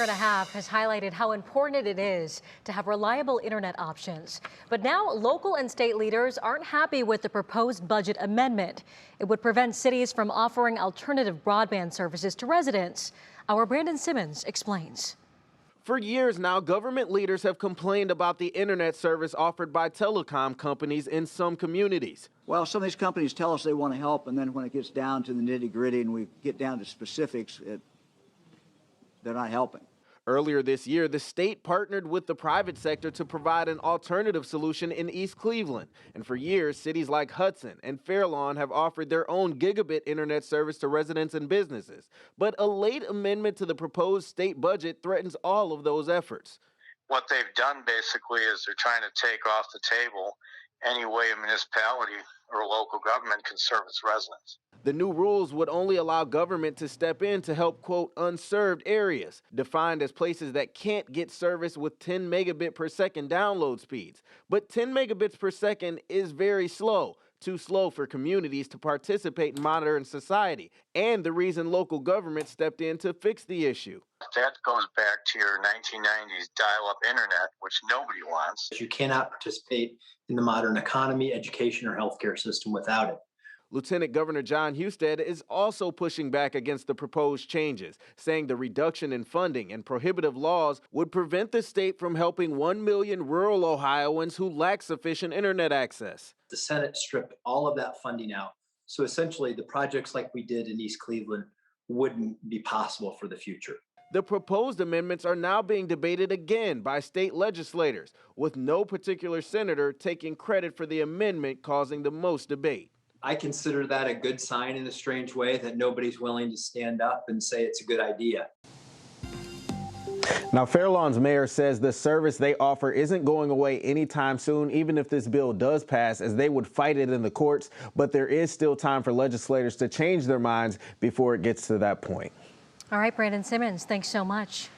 and a half has highlighted how important it is to have reliable internet options. But now local and state leaders aren't happy with the proposed budget amendment. It would prevent cities from offering alternative broadband services to residents. Our Brandon Simmons explains. For years now, government leaders have complained about the internet service offered by telecom companies in some communities. Well, some of these companies tell us they want to help, and then when it gets down to the nitty-gritty and we get down to specifics, they're not helping. Earlier this year, the state partnered with the private sector to provide an alternative solution in East Cleveland. And for years, cities like Hudson and Fairlawn have offered their own gigabit internet service to residents and businesses. But a late amendment to the proposed state budget threatens all of those efforts. What they've done basically is they're trying to take off the table any way a municipality or a local government can serve its residents. The new rules would only allow government to step in to help, quote, unserved areas, defined as places that can't get service with 10 megabit per second download speeds. But 10 megabits per second is very slow, too slow for communities to participate in modern society, and the reason local government stepped in to fix the issue. That goes back to your 1990s dial-up internet, which nobody wants. You cannot participate in the modern economy, education, or healthcare system without it. Lieutenant Governor John Husted is also pushing back against the proposed changes, saying the reduction in funding and prohibitive laws would prevent the state from helping 1 million rural Ohioans who lack sufficient internet access. The Senate stripped all of that funding out. So essentially, the projects like we did in East Cleveland wouldn't be possible for the future. The proposed amendments are now being debated again by state legislators, with no particular senator taking credit for the amendment causing the most debate. I consider that a good sign in a strange way that nobody's willing to stand up and say it's a good idea. Now, Fairlawn's mayor says the service they offer isn't going away anytime soon, even if this bill does pass, as they would fight it in the courts. But there is still time for legislators to change their minds before it gets to that point. All right, Brandon Simmons, thanks so much.